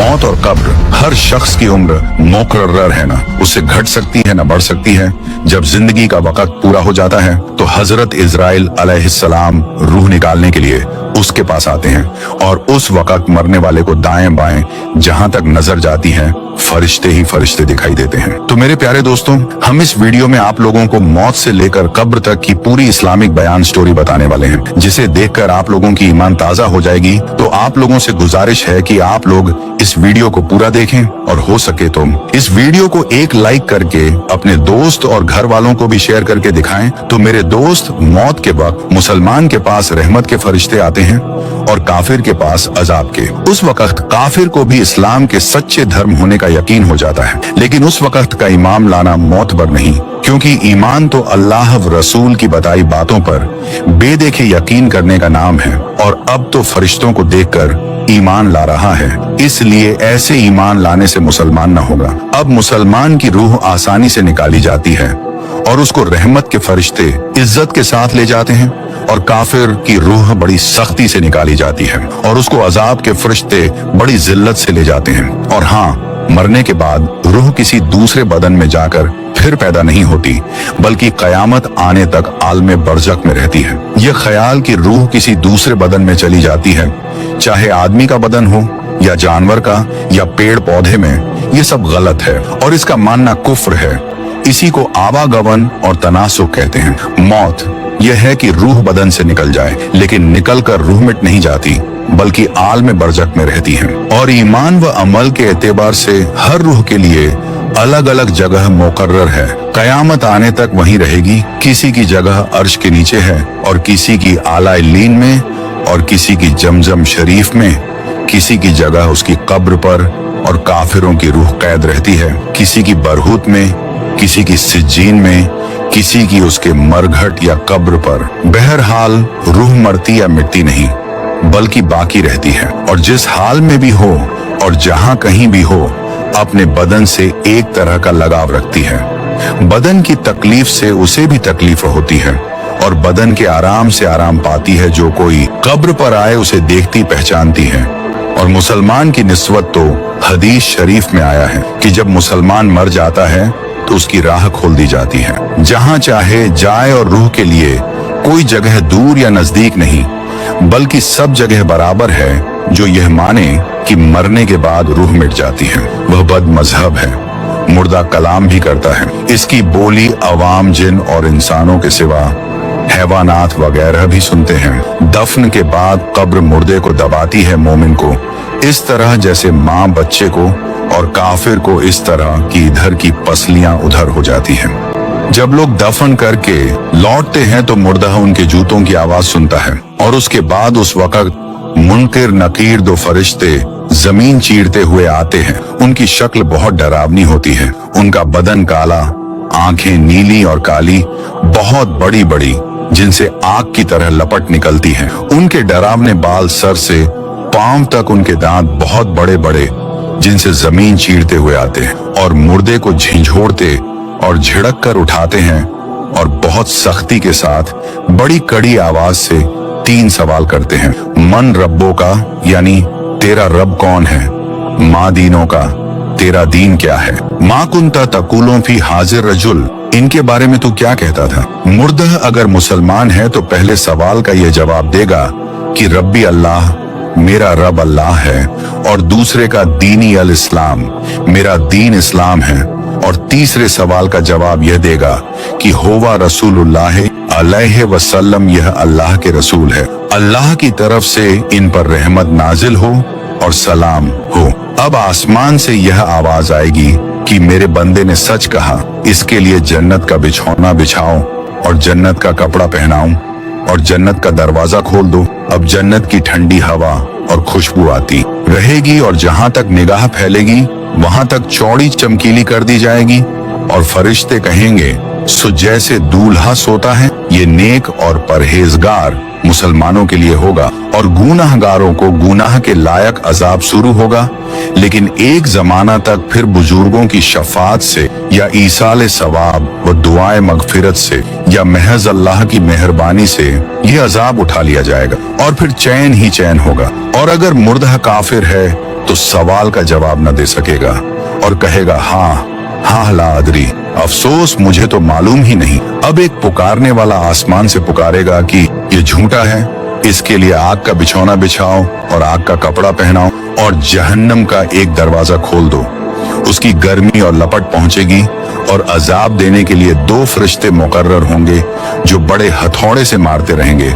मौत और कब्र, हर शख्स की उम्र मुकर्रर है ना, उससे घट सकती है ना बढ़ सकती है। जब जिंदगी का वक्त पूरा हो जाता है तो हजरत इजराइल अलैहिस्सलाम रूह निकालने के लिए उसके पास आते हैं और उस वक्त मरने वाले को दाएं बाएं जहां तक नजर जाती है फरिश्ते ही फरिश्ते दिखाई देते हैं। तो मेरे प्यारे दोस्तों, हम इस वीडियो में आप लोगों को मौत से लेकर कब्र तक की पूरी इस्लामिक बयान स्टोरी बताने वाले हैं, जिसे देखकर आप लोगों की ईमान ताजा हो जाएगी। तो आप लोगों से गुजारिश है कि आप लोग इस वीडियो को पूरा देखें और हो सके तो इस वीडियो को एक लाइक करके अपने दोस्त और घर वालों को भी शेयर करके दिखाएं। तो मेरे दोस्त, मौत के वक्त मुसलमान के पास रहमत के फरिश्ते आते हैं और काफिर के पास अजाब के। उस वक्त काफिर को भी इस्लाम के सच्चे धर्म होने का यकीन हो जाता है, लेकिन उस वक्त का ईमान लाना मोतबर नहीं, क्योंकि ईमान तो अल्लाह व रसूल की बताई बातों पर बेदेखे यकीन करने का नाम है। और अब तो फरिश्तों को देखकर ईमान ला रहा है, इसलिए ऐसे ईमान लाने से मुसलमान न होगा। अब मुसलमान की रूह आसानी से निकाली जाती है और उसको रहमत के फरिश्ते इज्जत के साथ ले जाते हैं, और काफिर की रूह बड़ी सख्ती से निकाली जाती है और उसको अजाब के फरिश्ते बड़ी जिल्लत से ले जाते हैं। और हाँ, मरने के बाद रूह किसी दूसरे बदन में जाकर फिर पैदा नहीं होती, बल्कि कयामत आने तक आलमे बरज़ख में रहती है। यह ख्याल कि रूह किसी दूसरे बदन में चली जाती है, चाहे आदमी का बदन हो या जानवर का या पेड़ पौधे में, ये सब गलत है और इसका मानना कुफ्र है। इसी को आवागमन और तनासुख कहते हैं। मौत यह है कि रूह बदन से निकल जाए, लेकिन निकलकर रूह मिट नहीं जाती, बल्कि आलमे बरज़ख में रहती है। और ईमान व अमल के एतबार से हर रूह के लिए अलग अलग जगह मुकर्रर है। कयामत आने तक वहीं रहेगी। किसी की जगह अर्श के नीचे है और किसी की आला लीन में और किसी की जमजम शरीफ में, किसी की जगह उसकी कब्र पर, और काफिरों की रूह कैद रहती है किसी की बरहूत में, किसी की सिज्जीन में, किसी की उसके मरघट या कब्र पर। बहरहाल रूह मरती या मिटती नहीं, बल्कि बाकी रहती है, और जिस हाल में भी हो और जहां कहीं भी हो, अपने बदन से एक तरह का लगाव रखती है। बदन की तकलीफ से उसे भी तकलीफ होती है और बदन के आराम से आराम पाती है। जो कोई कब्र पर आए उसे देखती पहचानती है। और मुसलमान की निस्बत तो हदीस शरीफ में आया है कि जब मुसलमान मर जाता है तो उसकी राह खोल दी जाती है, जहां चाहे जाए, और रूह के लिए कोई जगह दूर या नजदीक नहीं, बल्कि सब जगह बराबर है। जो यह माने कि मरने के बाद रूह मिट जाती है, वह बद मजहब है, मुर्दा कलाम भी करता है। इसकी बोली अवाम, जिन और इंसानों के सिवा हैवानात वगैरह भी सुनते हैं। दफन के बाद कब्र मुर्दे को दबाती है मोमिन को, इस तरह जैसे माँ बच्चे को, और काफिर को इस तरह कि इधर की पसलियां उधर हो जाती हैं। जब लोग दफन करके लौटते हैं तो मुर्दा उनके जूतों की आवाज सुनता है, और उसके बाद उस वक्त मुनकिर नकीर दो फरिश्ते जमीन चीरते हुए आते हैं। उनकी शक्ल बहुत डरावनी होती है। उनका बदन काला, आंखें नीली और काली, बहुत बड़ी बड़ी, जिनसे आग की तरह लपट निकलती है। उनके डरावने बाल सर से पांव तक, उनके दांत बहुत बड़े बड़े, जिनसे जमीन चीरते हुए आते हैं, और मुर्दे को झिंझोड़ते और झिड़क कर उठाते हैं, और बहुत सख्ती के साथ बड़ी कड़ी आवाज से 3 सवाल करते हैं। मन रब्बों का, यानी तेरा रब कौन है? माँ दीनों का, तेरा दीन क्या है? माँ कुंता तकुलों फी हाजिर रजुल, इनके बारे में तू क्या कहता था? मुर्दा अगर मुसलमान है तो पहले सवाल का यह जवाब देगा कि रब्बी अल्लाह, मेरा रब अल्लाह है, और दूसरे का दीनी अल इस्लाम, मेरा दीन इस्लाम है, और तीसरे सवाल का जवाब यह देगा कि होवा रसूलुल्लाह अलैहि वसल्लम, यह अल्लाह के रसूल है, अल्लाह की तरफ से इन पर रहमत नाजिल हो और सलाम हो। अब आसमान से यह आवाज आएगी कि मेरे बंदे ने सच कहा, इसके लिए जन्नत का बिछौना बिछाओ और जन्नत का कपड़ा पहनाऊं और जन्नत का दरवाजा खोल दो। अब जन्नत की ठंडी हवा और खुशबू आती रहेगी, और जहां तक निगाह फैलेगी वहां तक चौड़ी चमकीली कर दी जाएगी, और फरिश्ते कहेंगे, सो जैसे दूल्हा सोता है, ये नेक और परहेजगार मुसलमानों के लिए होगा, और गुनाहगारों को गुनाह के लायक अजाब शुरू होगा। लेकिन एक जमाना तक फिर बुजुर्गों की शफात से या ईसाल सवाब व दुआए मगफिरत से या महज अल्लाह की मेहरबानी से यह अजाब उठा लिया जाएगा, और फिर चैन ही चैन होगा। और अगर मुर्दा काफिर है तो सवाल का जवाब न दे सकेगा और कहेगा हाँ ला अदरी, अफसोस मुझे तो मालूम ही नहीं। अब एक पुकारने वाला आसमान से पुकारेगा कि ये झूठा है, इसके लिए आग का बिछौना बिछाओ और आग का कपड़ा पहनाओ और जहन्नम का एक दरवाजा खोल दो। उसकी गर्मी और लपट पहुंचेगी और अजाब देने के लिए 2 फरिश्ते मुकर्रर होंगे जो बड़े हथौड़े से मारते रहेंगे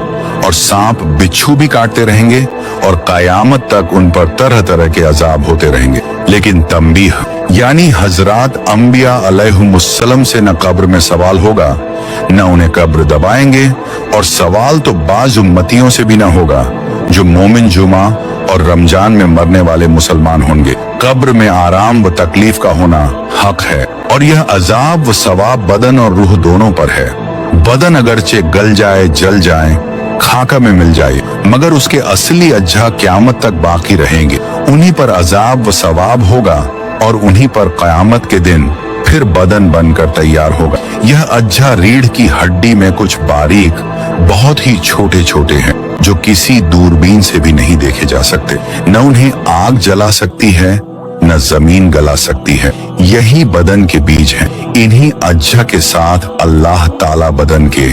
और सांप बिच्छू भी काटते रहेंगे और कयामत तक उन पर तरह तरह के अजाब होते रहेंगे। लेकिन तंबीह यानी हजरात अंबिया अलैहिमुस्सलाम से न कब्र में सवाल होगा न उन्हें कब्र दबाएंगे, और सवाल तो बाज उम्मतियों से भी न होगा जो मोमिन जुमा और रमजान में मरने वाले मुसलमान होंगे। कब्र में आराम व तकलीफ का होना हक है, और यह अजाब व सवाब बदन और रूह दोनों पर है। बदन अगरचे गल जाए जल जाए खाका में मिल जाए, मगर उसके असली अज्जा क़यामत तक बाकी रहेंगे। उन्हीं पर अजाब व सवाब होगा और उन्हीं पर क़यामत के दिन फिर बदन बनकर तैयार होगा। यह अज्जा रीढ़ की हड्डी में कुछ बारीक बहुत ही छोटे छोटे हैं जो किसी दूरबीन से भी नहीं देखे जा सकते। न उन्हें आग जला सकती है न जमीन गला सकती है। यही बदन के बीज हैं। इन्हीं अज्जा के साथ अल्लाह ताला बदन के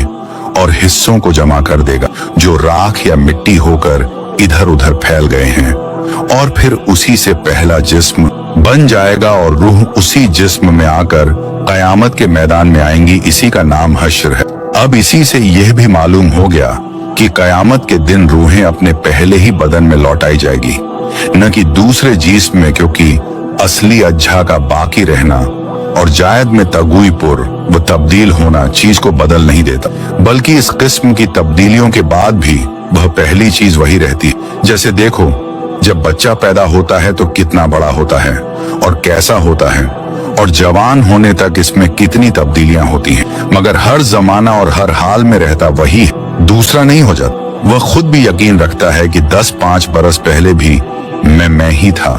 और हिस्सों को जमा कर देगा जो राख या मिट्टी होकर इधर उधर फैल गए हैं, और फिर उसी से पहला जिस्म बन जाएगा और रूह उसी जिस्म में आकर कयामत के मैदान में आएंगी। इसी का नाम हश्र है। अब इसी से यह भी मालूम हो गया कि कयामत के दिन रूहें अपने पहले ही बदन में लौटाई जाएगी, न कि दूसरे जिस्म में, क्योंकि असली अज्जा का बाकी रहना और जायद में तगुईपुर व तब्दील होना चीज को बदल नहीं देता, बल्कि इस किस्म की तब्दीलियों के बाद भी वह पहली चीज वही रहती। जैसे देखो, जब बच्चा पैदा होता है तो कितना बड़ा होता है और कैसा होता है, और जवान होने तक इसमें कितनी तब्दीलियां होती हैं, मगर हर जमाना और हर हाल में रहता वही है, दूसरा नहीं हो जाता। वह खुद भी यकीन रखता है कि 10-5 बरस पहले भी मैं ही था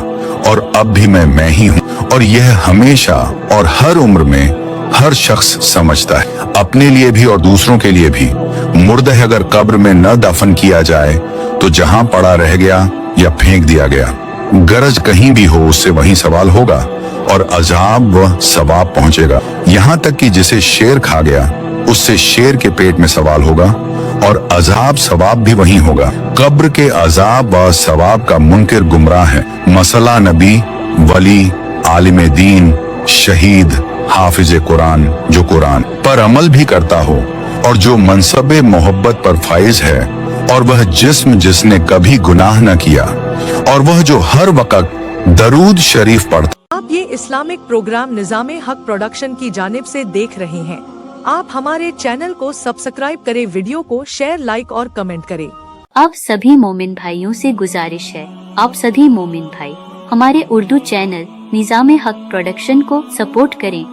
और अब भी मैं ही हूँ, और यह हमेशा और हर उम्र में हर शख्स समझता है, अपने लिए भी और दूसरों के लिए भी। मुर्दा अगर कब्र में न दफन किया जाए तो जहां पड़ा रह गया या फेंक दिया गया, गरज कहीं भी हो उससे वहीं सवाल होगा और अजाब व सवाब पहुंचेगा। यहाँ तक कि जिसे शेर खा गया उससे शेर के पेट में सवाल होगा और अजाब सवाब भी वहीं होगा। कब्र के अजाब व सवाब का मुनकिर गुमराह है। मसला नबी, वली, आलिम दीन, शहीद, हाफिज कुरान जो कुरान पर अमल भी करता हो, और जो मनसबे मोहब्बत पर फाइज है, और वह जिस्म जिसने कभी गुनाह न किया, और वह जो हर वक्त दरूद शरीफ पढ़ता। आप ये इस्लामिक प्रोग्राम निज़ामे हक प्रोडक्शन की जानिब से देख रहे हैं। आप हमारे चैनल को सब्सक्राइब करें, वीडियो को शेयर, लाइक और कमेंट करें। आप सभी मोमिन भाइयों से गुजारिश है, आप सभी मोमिन भाई हमारे उर्दू चैनल निज़ामे हक प्रोडक्शन को सपोर्ट करें